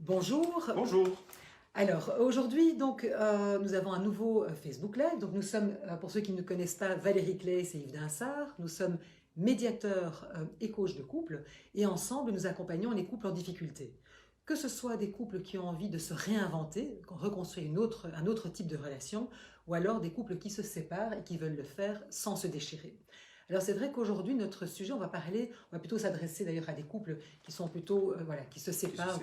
Bonjour. Bonjour. Alors aujourd'hui nous avons un nouveau Facebook Live. Donc nous sommes, pour ceux qui ne connaissent pas, Valérie Claes et Yves Dinsart. Nous sommes médiateurs et coachs de couple et ensemble nous accompagnons les couples en difficulté. Que ce soit des couples qui ont envie de se réinventer, reconstruire un autre type de relation, ou alors des couples qui se séparent et qui veulent le faire sans se déchirer. Alors c'est vrai qu'aujourd'hui notre sujet, on va plutôt s'adresser d'ailleurs à des couples qui sont plutôt qui se séparent,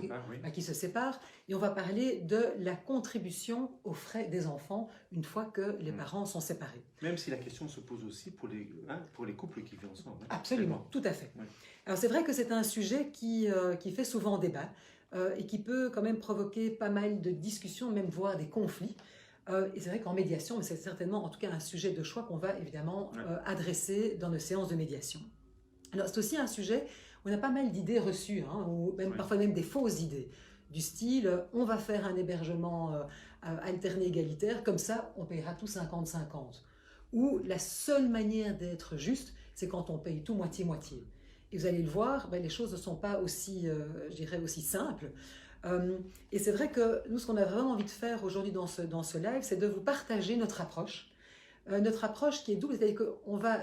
qui se séparent, et on va parler de la contribution aux frais des enfants une fois que les parents sont séparés. Même si la question se pose aussi pour les couples qui vivent ensemble. Absolument, tout à fait. Oui. Alors c'est vrai que c'est un sujet qui fait souvent débat et qui peut quand même provoquer pas mal de discussions, même voire des conflits. Et c'est vrai qu'en médiation, c'est certainement en tout cas un sujet de choix qu'on va évidemment adresser dans nos séances de médiation. Alors c'est aussi un sujet où on a pas mal d'idées reçues, ou même parfois même des fausses idées, du style on va faire un hébergement alterné égalitaire, comme ça on payera tout 50-50. Ou la seule manière d'être juste, c'est quand on paye tout moitié-moitié. Et vous allez le voir, les choses ne sont pas aussi, aussi simples. Et c'est vrai que nous, ce qu'on a vraiment envie de faire aujourd'hui dans ce live, c'est de vous partager notre approche. Notre approche qui est double, c'est-à-dire qu'on va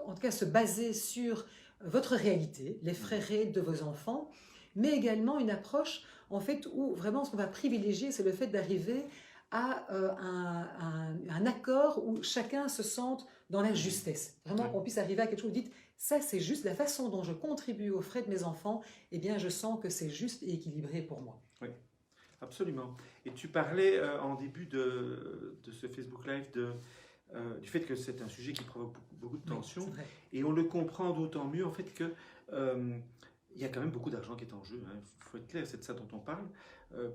en tout cas se baser sur votre réalité, les frais réels de vos enfants, mais également une approche en fait où vraiment ce qu'on va privilégier, c'est le fait d'arriver à un accord où chacun se sente dans la justesse. Vraiment qu'on puisse arriver à quelque chose où vous dites, ça c'est juste, la façon dont je contribue aux frais de mes enfants, eh bien je sens que c'est juste et équilibré pour moi. Oui, absolument. Et tu parlais en début de ce Facebook Live du fait que c'est un sujet qui provoque beaucoup de tensions. Oui, et on le comprend d'autant mieux en fait que il y a quand même beaucoup d'argent qui est en jeu. Il faut être clair, c'est de ça dont on parle,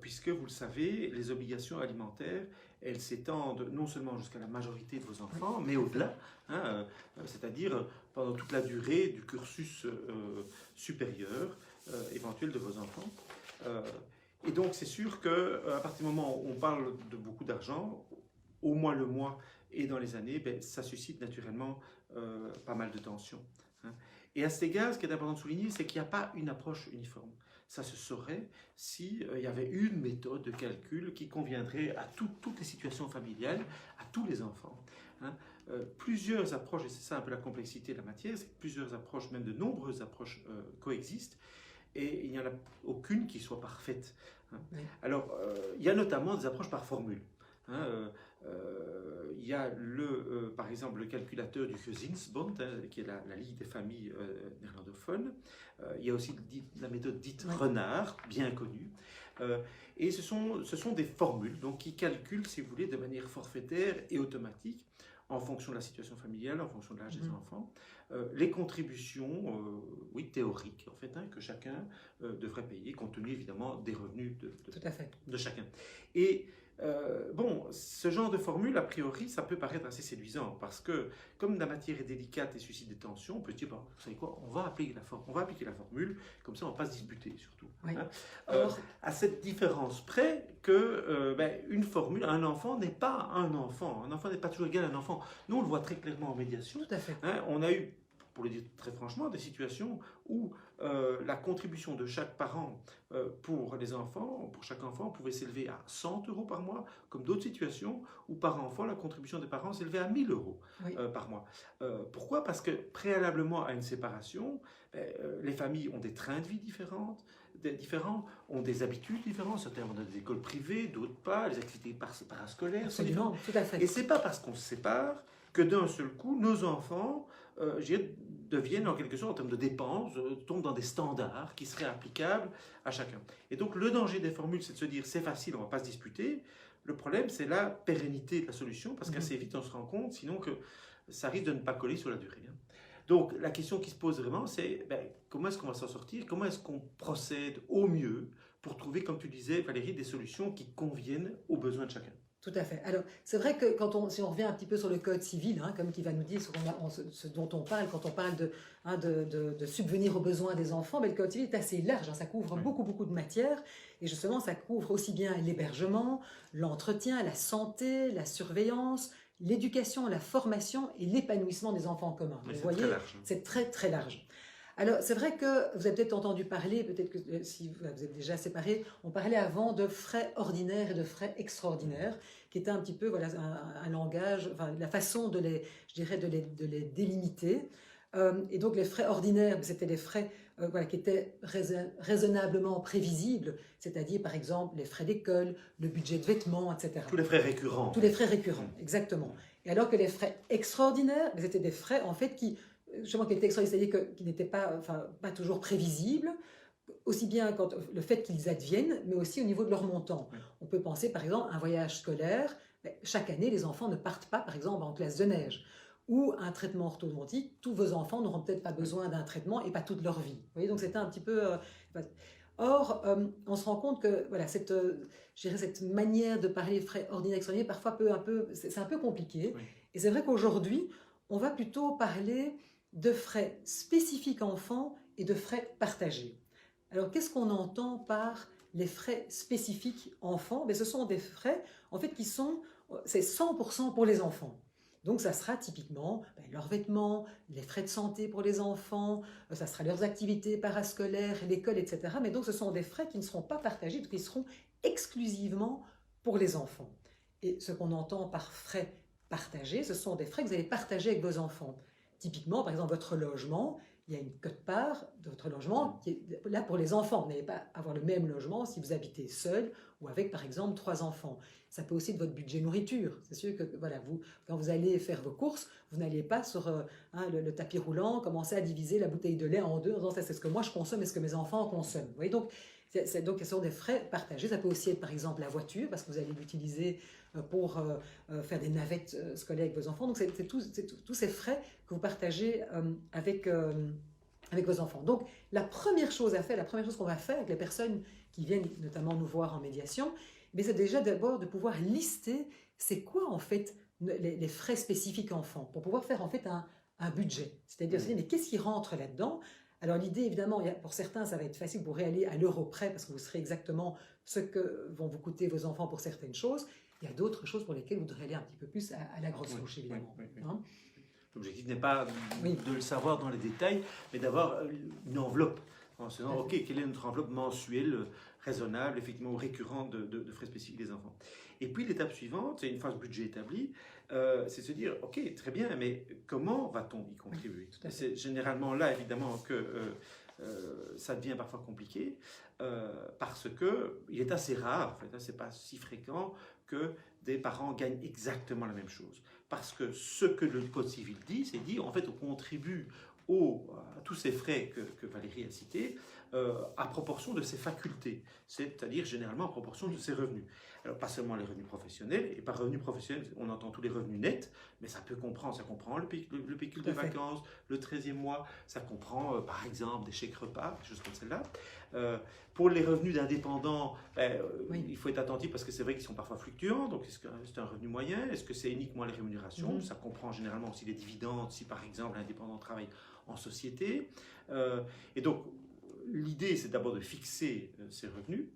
puisque vous le savez, les obligations alimentaires, elles s'étendent non seulement jusqu'à la majorité de vos enfants, mais au-delà, c'est-à-dire pendant toute la durée du cursus supérieur éventuel de vos enfants. Et donc c'est sûr qu'à partir du moment où on parle de beaucoup d'argent, au moins le mois et dans les années, ça suscite naturellement pas mal de tensions. Et à cet égard, ce qui est important de souligner, c'est qu'il n'y a pas une approche uniforme. Ça se saurait s'il y avait une méthode de calcul qui conviendrait à toutes les situations familiales, à tous les enfants. Plusieurs approches, et c'est ça un peu la complexité de la matière, c'est que plusieurs approches, même de nombreuses approches coexistent, et il n'y en a aucune qui soit parfaite. Oui. Alors, il y a notamment des approches par formule. Il y a par exemple le calculateur du Gezinsbond, qui est la Ligue des familles néerlandophones. Il y a aussi la méthode dite Renard, bien connue. Et ce sont des formules donc, qui calculent, si vous voulez, de manière forfaitaire et automatique, en fonction de la situation familiale, en fonction de l'âge des enfants, les contributions théoriques en fait, que chacun devrait payer, compte tenu évidemment des revenus de chacun. Et ce genre de formule, a priori, ça peut paraître assez séduisant parce que, comme la matière est délicate et suscite des tensions, on peut se dire, vous savez quoi, on va appliquer la formule, comme ça on va pas se disputer surtout. Oui. À cette différence près que une formule, un enfant n'est pas un enfant n'est pas toujours égal à un enfant. Nous on le voit très clairement en médiation. Tout à fait. On a eu, pour le dire très franchement, des situations où la contribution de chaque parent pour les enfants, pour chaque enfant, pouvait s'élever à 100 € par mois, comme d'autres situations où par enfant, la contribution des parents s'élevait à 1000 € par mois. Pourquoi? Parce que préalablement à une séparation, les familles ont des trains de vie différents, ont des habitudes différentes. Certains vont dans des écoles privées, d'autres pas, les activités parascolaires sont différentes. Tout à fait. Et c'est pas parce qu'on se sépare que d'un seul coup, nos enfants deviennent en quelque sorte en termes de dépenses, tombent dans des standards qui seraient applicables à chacun. Et donc le danger des formules, c'est de se dire c'est facile, on ne va pas se disputer. Le problème, c'est la pérennité de la solution, parce qu'assez vite on se rend compte, sinon que ça risque de ne pas coller sur la durée. Donc la question qui se pose vraiment, c'est comment est-ce qu'on va s'en sortir? Comment est-ce qu'on procède au mieux pour trouver, comme tu disais Valérie, des solutions qui conviennent aux besoins de chacun? Tout à fait. Alors, c'est vrai que si on revient un petit peu sur le code civil, comme qui va nous dire ce dont on parle, quand on parle de subvenir aux besoins des enfants, le code civil est assez large, ça couvre beaucoup de matières, et justement, ça couvre aussi bien l'hébergement, l'entretien, la santé, la surveillance, l'éducation, la formation et l'épanouissement des enfants en commun. Mais vous voyez, très large. C'est très très large. Alors, c'est vrai que vous avez peut-être entendu parler, peut-être que si vous êtes déjà séparés, on parlait avant de frais ordinaires et de frais extraordinaires, qui était un petit peu voilà, un langage, enfin, la façon de les, je dirais, de les délimiter. Et donc, les frais ordinaires, c'était les frais voilà, qui étaient raisonnablement prévisibles, c'est-à-dire, par exemple, les frais d'école, le budget de vêtements, etc. Tous les frais récurrents. Tous les frais récurrents, exactement. Et alors que les frais extraordinaires, c'était des frais, en fait, justement, qui étaient extraordinaires, c'est-à-dire qui n'étaient pas, enfin, pas toujours prévisibles, aussi bien quand le fait qu'ils adviennent, mais aussi au niveau de leur montant. Oui. On peut penser, par exemple, à un voyage scolaire. Chaque année, les enfants ne partent pas, par exemple, en classe de neige. Ou un traitement orthodontique, tous vos enfants n'auront peut-être pas besoin d'un traitement et pas toute leur vie. Vous voyez, donc c'était un petit peu... Or, on se rend compte que voilà, je dirais, cette manière de parler des frais ordinaires extraordinaires, parfois c'est un peu compliqué. Oui. Et c'est vrai qu'aujourd'hui, on va plutôt parler de frais spécifiques enfants et de frais partagés. Alors, qu'est-ce qu'on entend par les frais spécifiques enfants? Ce sont des frais, en fait, c'est 100% pour les enfants. Donc, ça sera typiquement leurs vêtements, les frais de santé pour les enfants, ça sera leurs activités parascolaires, l'école, etc. Mais donc, ce sont des frais qui ne seront pas partagés, qui seront exclusivement pour les enfants. Et ce qu'on entend par frais partagés, ce sont des frais que vous allez partager avec vos enfants. Typiquement, par exemple, votre logement, il y a une quote-part de votre logement qui est là pour les enfants. Vous n'allez pas avoir le même logement si vous habitez seul ou avec, par exemple, 3 enfants. Ça peut aussi être votre budget nourriture. C'est sûr que voilà, quand vous allez faire vos courses, vous n'allez pas sur le tapis roulant commencer à diviser la bouteille de lait en deux en disant ça c'est ce que moi je consomme et ce que mes enfants consomment. Vous voyez, donc, donc, ce sont des frais partagés. Ça peut aussi être, par exemple, la voiture, parce que vous allez l'utiliser pour faire des navettes scolaires avec vos enfants. Donc, c'est tous ces frais que vous partagez avec vos enfants. Donc, la première chose à faire, la première chose qu'on va faire avec les personnes qui viennent notamment nous voir en médiation, c'est déjà d'abord de pouvoir lister c'est quoi, en fait, les frais spécifiques enfants, pour pouvoir faire, en fait, un budget. C'est-à-dire, mais qu'est-ce qui rentre là-dedans? Alors l'idée, évidemment, pour certains, ça va être facile, vous pourrez aller à l'euro près parce que vous saurez exactement ce que vont vous coûter vos enfants pour certaines choses. Il y a d'autres choses pour lesquelles vous devrez aller un petit peu plus à la grosse louche, évidemment. Oui. Hein? L'objectif n'est pas de le savoir dans les détails, mais d'avoir une enveloppe. En se disant, OK, quelle est notre enveloppe mensuelle, raisonnable, effectivement, ou récurrente de frais spécifiques des enfants. Et puis l'étape suivante, c'est une phase budget établie, c'est se dire, OK, très bien, mais comment va-t-on y contribuer? C'est généralement là, évidemment, que ça devient parfois compliqué, parce qu'il est assez rare, en fait, c'est pas si fréquent que des parents gagnent exactement la même chose. Parce que ce que le Code civil dit, en fait, on contribue à tous ces frais que Valérie a cités, à proportion de ses facultés, c'est-à-dire généralement à proportion de ses revenus. Alors, pas seulement les revenus professionnels, et par revenus professionnels, on entend tous les revenus nets, mais ça comprend le pécule de vacances, le 13e mois, ça comprend par exemple des chèques repas, des choses comme celle-là. Pour les revenus d'indépendants, il faut être attentif parce que c'est vrai qu'ils sont parfois fluctuants, donc est-ce que c'est un revenu moyen? Est-ce que c'est uniquement les rémunérations? Ça comprend généralement aussi les dividendes, si par exemple l'indépendant travaille en société. Et donc, l'idée, c'est d'abord de fixer ces revenus.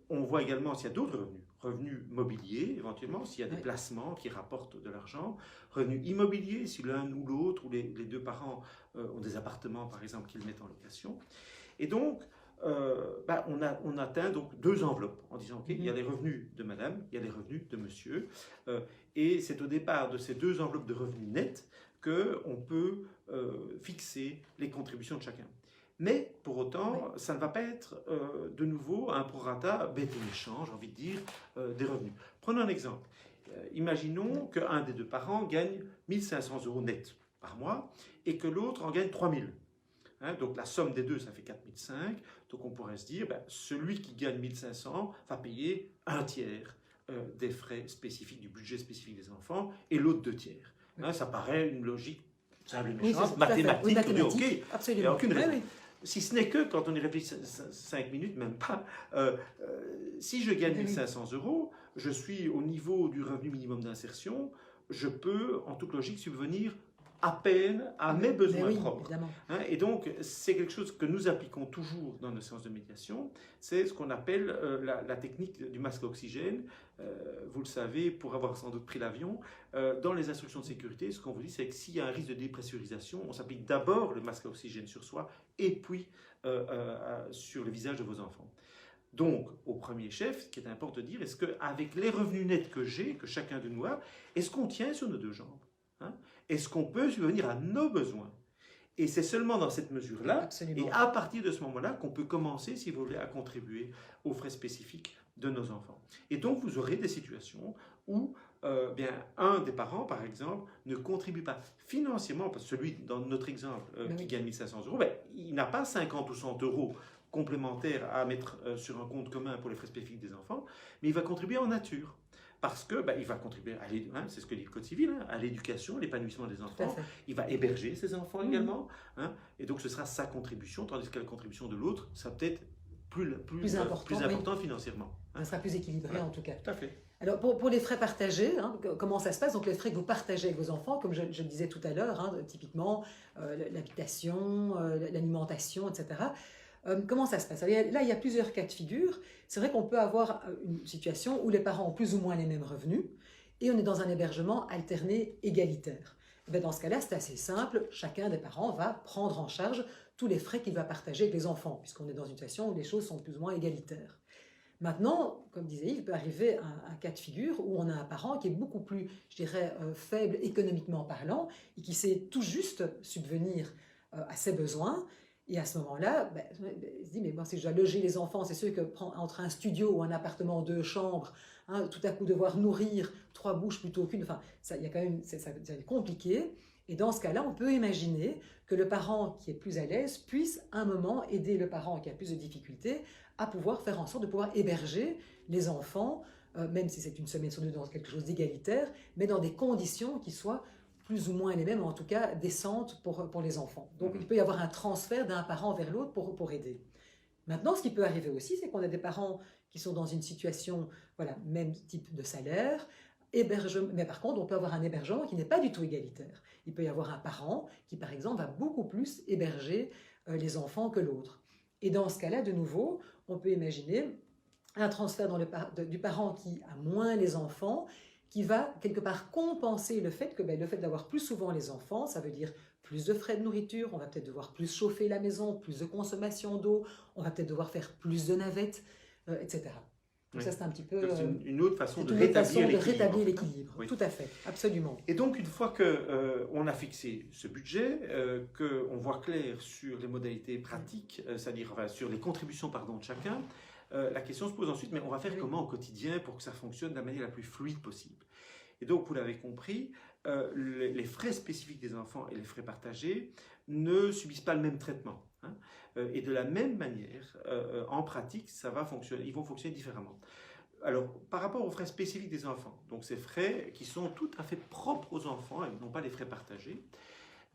On voit également s'il y a d'autres revenus mobiliers, éventuellement, s'il y a des placements qui rapportent de l'argent, revenus immobiliers, si l'un ou l'autre, ou les deux parents ont des appartements, par exemple, qu'ils mettent en location. Et donc, on atteint donc 2 enveloppes en disant, OK, il y a les revenus de madame, il y a les revenus de monsieur, et c'est au départ de ces 2 enveloppes de revenus nets qu'on peut fixer les contributions de chacun. Mais pour autant, ça ne va pas être de nouveau un prorata bête et méchant, j'ai envie de dire, des revenus. Prenons un exemple. Imaginons qu'un des 2 parents gagne 1 500 € net par mois et que l'autre en gagne 3 000. Donc la somme des 2, ça fait 4 500. Donc on pourrait se dire, celui qui gagne 1 500 va payer 1/3 des frais spécifiques, du budget spécifique des enfants, et l'autre 2/3. Ça paraît une logique simple et méchante, mathématique, mathématique, absolument. Il n'y a aucune raison. Si ce n'est que, quand on y réfléchit 5 minutes, même pas, si je gagne 1 500 €, je suis au niveau du revenu minimum d'insertion, je peux, en toute logique, subvenir à peine à mes besoins oui, propres. Évidemment. Hein, et donc, c'est quelque chose que nous appliquons toujours dans nos séances de médiation. C'est ce qu'on appelle la technique du masque à oxygène. Vous le savez, pour avoir sans doute pris l'avion, dans les instructions de sécurité, ce qu'on vous dit, c'est que s'il y a un risque de dépressurisation, on s'applique d'abord le masque à oxygène sur soi et puis sur le visage de vos enfants. Donc, au premier chef, ce qui est important de dire, est-ce qu'avec les revenus nets que j'ai, que chacun de nous a, est-ce qu'on tient sur nos deux jambes, hein? Est-ce qu'on peut subvenir à nos besoins? Et c'est seulement dans cette mesure-là, Absolument. et à partir de ce moment-là, qu'on peut commencer, si vous voulez, à contribuer aux frais spécifiques de nos enfants. Et donc, vous aurez des situations où bien, un des parents, par exemple, ne contribue pas financièrement, parce que celui, dans notre exemple, qui gagne 1 500 euros, ben, il n'a pas 50 ou 100 euros complémentaires à mettre sur un compte commun pour les frais spécifiques des enfants, mais il va contribuer en nature. Parce que il va contribuer à c'est ce que dit le Code civil, hein, à l'éducation, l'épanouissement des enfants. Il va héberger ses enfants également. Hein, et donc ce sera sa contribution, tandis que la contribution de l'autre sera peut-être plus important financièrement. Hein. Ça sera plus équilibré en tout cas. Tout à fait. Alors pour les frais partagés, hein, comment ça se passe? Donc les frais que vous partagez avec vos enfants, comme je le disais tout à l'heure, hein, typiquement l'habitation, l'alimentation, etc. Comment ça se passe? Alors, là, il y a plusieurs cas de figure. C'est vrai qu'on peut avoir une situation où les parents ont plus ou moins les mêmes revenus et on est dans un hébergement alterné égalitaire. Et bien, dans ce cas-là, c'est assez simple. Chacun des parents va prendre en charge tous les frais qu'il va partager avec les enfants, puisqu'on est dans une situation où les choses sont plus ou moins égalitaires. Maintenant, comme disait Yves, il peut arriver un cas de figure où on a un parent qui est beaucoup plus, je dirais, faible économiquement parlant et qui sait tout juste subvenir à ses besoins. Et à ce moment-là, il se dit, mais bon, si je dois loger les enfants, c'est sûr que entre un studio ou un appartement en 2 chambres, hein, tout à coup devoir nourrir 3 bouches plutôt qu'une, enfin, ça est compliqué. Et dans ce cas-là, on peut imaginer que le parent qui est plus à l'aise puisse, à un moment, aider le parent qui a plus de difficultés à pouvoir faire en sorte de pouvoir héberger les enfants, même si c'est une semaine sur 2 dans quelque chose d'égalitaire, mais dans des conditions qui soient plus ou moins les mêmes, en tout cas décentes pour les enfants. Donc il peut y avoir un transfert d'un parent vers l'autre pour aider. Maintenant, ce qui peut arriver aussi, c'est qu'on a des parents qui sont dans une situation, voilà, même type de salaire, mais par contre, on peut avoir un hébergement qui n'est pas du tout égalitaire. Il peut y avoir un parent qui, par exemple, va beaucoup plus héberger les enfants que l'autre. Et dans ce cas-là, de nouveau, on peut imaginer un transfert du parent qui a moins les enfants, qui va quelque part compenser le fait d'avoir plus souvent les enfants, ça veut dire plus de frais de nourriture, on va peut-être devoir plus chauffer la maison, plus de consommation d'eau, on va peut-être devoir faire plus de navettes, etc. Donc ça, c'est un petit peu... C'est une autre façon de rétablir l'équilibre. Oui. Tout à fait, absolument. Et donc, une fois qu'on a fixé ce budget, qu'on voit clair sur les modalités pratiques, c'est-à-dire sur les contributions de chacun, la question se pose ensuite, mais on va faire comment au quotidien pour que ça fonctionne de la manière la plus fluide possible? Et donc, vous l'avez compris, les frais spécifiques des enfants et les frais partagés ne subissent pas le même traitement. Hein. Et de la même manière, en pratique, ils vont fonctionner différemment. Alors, par rapport aux frais spécifiques des enfants, donc ces frais qui sont tout à fait propres aux enfants et non pas les frais partagés,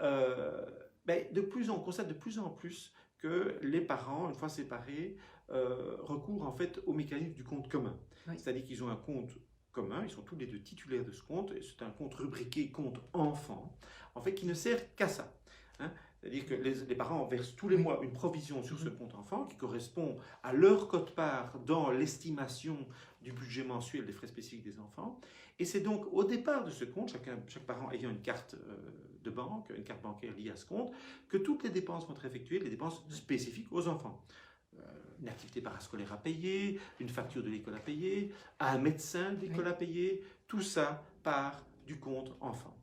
on constate de plus en plus que les parents, une fois séparés, recourent en fait au mécanisme du compte commun. Oui. C'est-à-dire qu'ils ont un compte commun, ils sont tous les deux titulaires de ce compte, et c'est un compte rubriqué compte enfant, en fait qui ne sert qu'à ça. Hein. C'est-à-dire que les parents versent tous les mois une provision sur ce compte enfant qui correspond à leur quote-part dans l'estimation du budget mensuel des frais spécifiques des enfants. Et c'est donc au départ de ce compte, chaque parent ayant une carte de banque, une carte bancaire liée à ce compte, que toutes les dépenses vont être effectuées, les dépenses spécifiques aux enfants. Une activité parascolaire à payer, une facture de l'école à payer, un médecin de l'école à payer, tout ça part du compte enfant.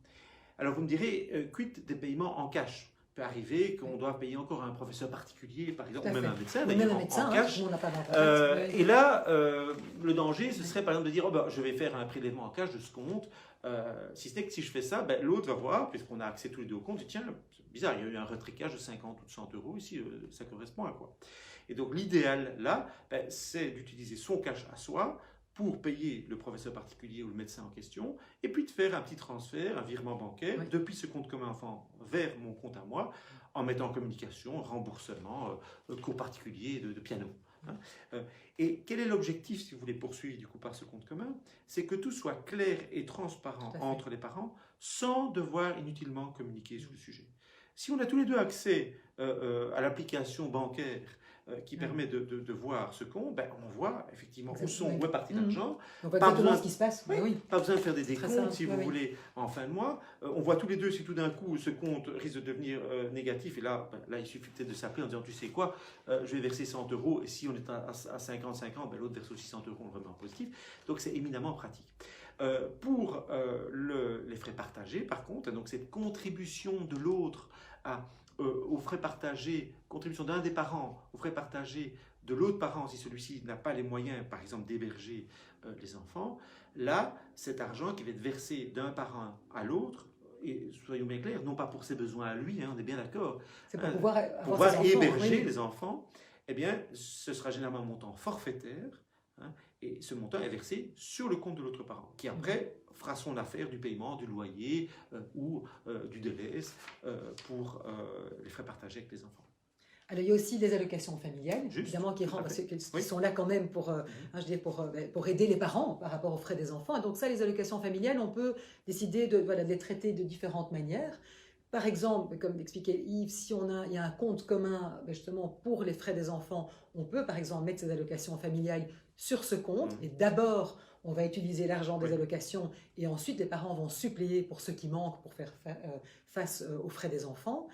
Alors vous me direz, quid des paiements en cash? Il peut arriver qu'on doit payer encore un professeur particulier, par exemple, ou même un médecin, en cash. Et là, le danger, ce serait par exemple de dire, je vais faire un prélèvement en cash de ce compte, si ce n'est que si je fais ça, l'autre va voir, puisqu'on a accès tous les deux au compte, et tiens, c'est bizarre, il y a eu un retrait cash de 50 ou de 100 euros ici, ça correspond à quoi? Et donc l'idéal là, c'est d'utiliser son cash à soi pour payer le professeur particulier ou le médecin en question, et puis de faire un petit transfert, un virement bancaire, depuis ce compte commun enfant vers mon compte à moi, en mettant en communication, remboursement, cours particulier de piano. hein. Et quel est l'objectif, si vous voulez poursuivre du coup par ce compte commun? C'est que tout soit clair et transparent entre les parents sans devoir inutilement communiquer sur le sujet. Si on a tous les deux accès à l'application bancaire qui permet de voir ce compte, ben, on voit effectivement où est parti l'argent. On voit exactement ce qui se passe. Oui, pas besoin de faire des décomptes simple, si vous voulez en fin de mois. On voit tous les deux si tout d'un coup ce compte risque de devenir négatif. Et là, il suffit peut-être de s'appeler en disant tu sais quoi, je vais verser 100 euros. Et si on est à 50-50, ben, l'autre verse aussi 100 euros, on le remet en positif. Donc c'est éminemment pratique. Pour les frais partagés, par contre, donc cette contribution de l'autre aux frais partagés, contribution d'un des parents aux frais partagés de l'autre parent si celui-ci n'a pas les moyens, par exemple, d'héberger les enfants, là, cet argent qui va être versé d'un parent à l'autre, et soyons bien clairs, non pas pour ses besoins à lui, hein, on est bien d'accord, c'est pour pouvoir héberger les enfants, eh bien, ce sera généralement un montant forfaitaire, hein, et ce montant est versé sur le compte de l'autre parent, qui après fera son affaire du paiement du loyer ou du délaisse pour les frais partagés avec les enfants. Alors, il y a aussi les allocations familiales, évidemment, qui sont là quand même pour aider les parents par rapport aux frais des enfants. Et donc ça, les allocations familiales, on peut décider de les traiter de différentes manières. Par exemple, comme l'expliquait Yves, si il y a un compte commun justement pour les frais des enfants, on peut par exemple mettre ces allocations familiales sur ce compte. Et d'abord, on va utiliser l'argent des allocations et ensuite les parents vont suppléer pour ce qui manque pour faire face aux frais des enfants.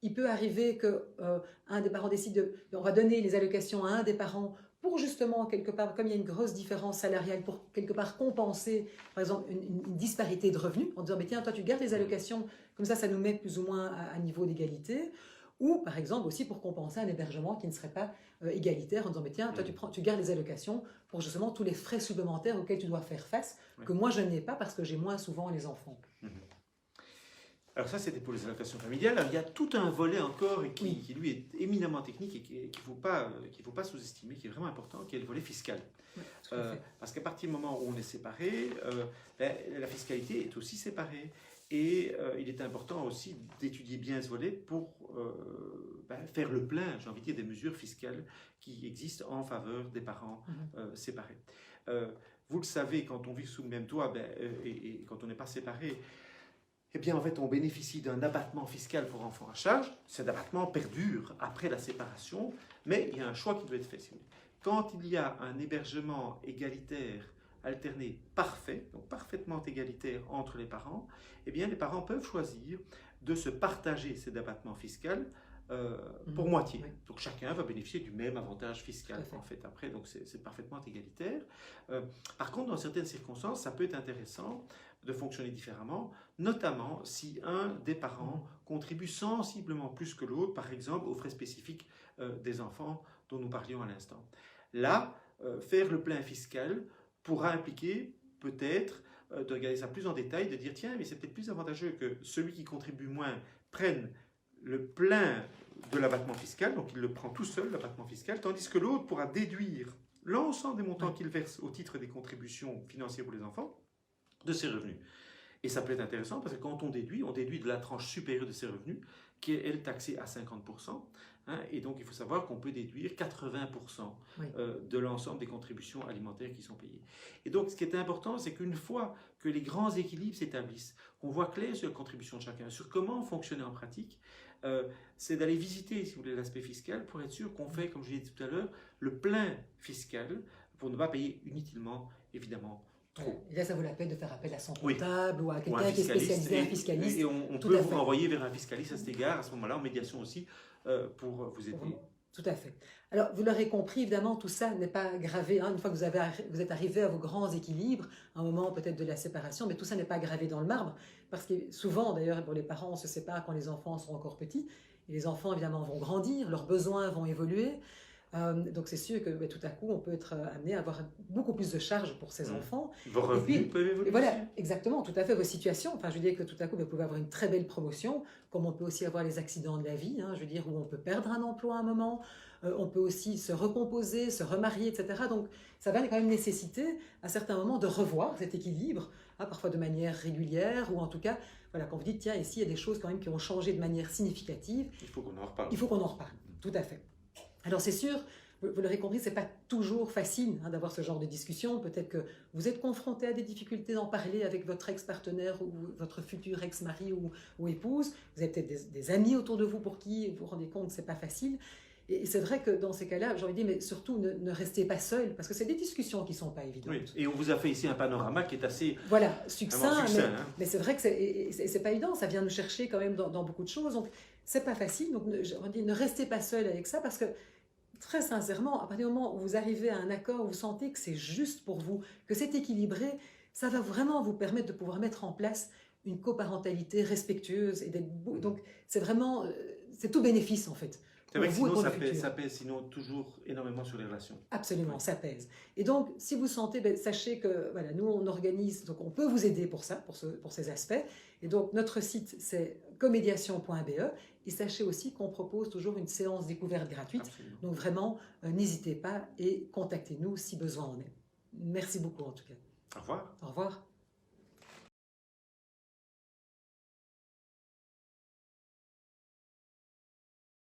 Il peut arriver qu'un des parents décide on va donner les allocations à un des parents pour justement, quelque part, comme il y a une grosse différence salariale, pour quelque part compenser, par exemple, une disparité de revenus, en disant, mais tiens, toi, tu gardes les allocations, comme ça nous met plus ou moins à niveau d'égalité. Ou, par exemple, aussi pour compenser un hébergement qui ne serait pas égalitaire, en disant, mais tiens, toi, tu gardes les allocations pour justement tous les frais supplémentaires auxquels tu dois faire face, que moi, je n'ai pas parce que j'ai moins souvent les enfants. Alors ça, c'était pour les allocations familiales. Alors, il y a tout un volet encore qui lui, est éminemment technique et qu'il ne faut pas sous-estimer, qui est vraiment important, qui est le volet fiscal. Oui, parce qu'à partir du moment où on est séparé, la fiscalité est aussi séparée. Et il est important aussi d'étudier bien ce volet pour faire le plein, j'ai envie de dire, des mesures fiscales qui existent en faveur des parents séparés. Vous le savez, quand on vit sous le même toit et quand on n'est pas séparé, eh bien, en fait, on bénéficie d'un abattement fiscal pour enfants à charge. Cet abattement perdure après la séparation, mais il y a un choix qui doit être fait. Quand il y a un hébergement égalitaire, alterné, parfait, donc parfaitement égalitaire entre les parents, eh bien, les parents peuvent choisir de se partager cet abattement fiscal pour moitié. Oui. Donc, chacun va bénéficier du même avantage fiscal, en fait, après. Donc, c'est parfaitement égalitaire. Par contre, dans certaines circonstances, ça peut être intéressant de fonctionner différemment, notamment si un des parents contribue sensiblement plus que l'autre, par exemple aux frais spécifiques des enfants dont nous parlions à l'instant. Là, faire le plein fiscal pourra impliquer peut-être de regarder ça plus en détail, de dire tiens, mais c'est peut-être plus avantageux que celui qui contribue moins prenne le plein de l'abattement fiscal, donc il le prend tout seul, l'abattement fiscal, tandis que l'autre pourra déduire l'ensemble des montants qu'il verse au titre des contributions financières pour les enfants de ses revenus. Et ça peut être intéressant parce que quand on déduit de la tranche supérieure de ses revenus, qui est, elle, taxée à 50%. Hein, et donc, il faut savoir qu'on peut déduire 80% de l'ensemble des contributions alimentaires qui sont payées. Et donc, ce qui est important, c'est qu'une fois que les grands équilibres s'établissent, qu'on voit clair sur la contribution de chacun, sur comment fonctionner en pratique, c'est d'aller visiter, si vous voulez, l'aspect fiscal pour être sûr qu'on fait, comme je l'ai dit tout à l'heure, le plein fiscal pour ne pas payer inutilement, évidemment, trop. Et là, ça vaut la peine de faire appel à son comptable ou à quelqu'un qui est spécialisé, un fiscaliste. Et on peut vous renvoyer vers un fiscaliste à cet égard, à ce moment-là, en médiation aussi, pour vous aider. Tout à fait. Alors, vous l'aurez compris, évidemment, tout ça n'est pas gravé. Hein, une fois que vous êtes arrivé à vos grands équilibres, à un moment peut-être de la séparation, mais tout ça n'est pas gravé dans le marbre. Parce que souvent, d'ailleurs, pour les parents, on se sépare quand les enfants sont encore petits. Et les enfants, évidemment, vont grandir, leurs besoins vont évoluer. Donc c'est sûr que tout à coup on peut être amené à avoir beaucoup plus de charges pour ses enfants. Vos revenus peuvent évoluer. Et voilà, exactement, tout à fait, vos situations. Enfin, je veux dire que tout à coup vous pouvez avoir une très belle promotion, comme on peut aussi avoir les accidents de la vie, hein, je veux dire, où on peut perdre un emploi à un moment, on peut aussi se recomposer, se remarier, etc. Donc ça va quand même nécessiter à certains moments de revoir cet équilibre, hein, parfois de manière régulière, ou en tout cas, voilà, quand vous dites tiens, ici il y a des choses quand même qui ont changé de manière significative. Il faut qu'on en reparle. Il faut qu'on en reparle, tout à fait. Alors c'est sûr, vous l'aurez compris, c'est pas toujours facile d'avoir ce genre de discussion. Peut-être que vous êtes confronté à des difficultés d'en parler avec votre ex-partenaire ou votre futur ex-mari ou épouse. Vous avez peut-être des amis autour de vous pour qui vous vous rendez compte que c'est pas facile. Et c'est vrai que dans ces cas-là, j'ai envie de dire, mais surtout ne restez pas seul, parce que c'est des discussions qui ne sont pas évidentes. Oui. Et on vous a fait ici un panorama qui est assez voilà, succinct, mais hein. c'est vrai que c'est pas évident, ça vient nous chercher quand même dans beaucoup de choses, donc c'est pas facile, donc ne restez pas seul avec ça, parce que très sincèrement, à partir du moment où vous arrivez à un accord, où vous sentez que c'est juste pour vous, que c'est équilibré, ça va vraiment vous permettre de pouvoir mettre en place une coparentalité respectueuse, et donc c'est vraiment, c'est tout bénéfice en fait. C'est vrai que sinon, ça pèse sinon toujours énormément sur les relations. Absolument, oui. Ça pèse. Et donc, si vous sentez, sachez que voilà, nous, on organise, donc on peut vous aider pour ça, pour ces aspects. Et donc, notre site, c'est comédiation.be. Et sachez aussi qu'on propose toujours une séance découverte gratuite. Absolument. Donc, vraiment, n'hésitez pas et contactez-nous si besoin en est. Merci beaucoup, en tout cas. Au revoir. Au revoir.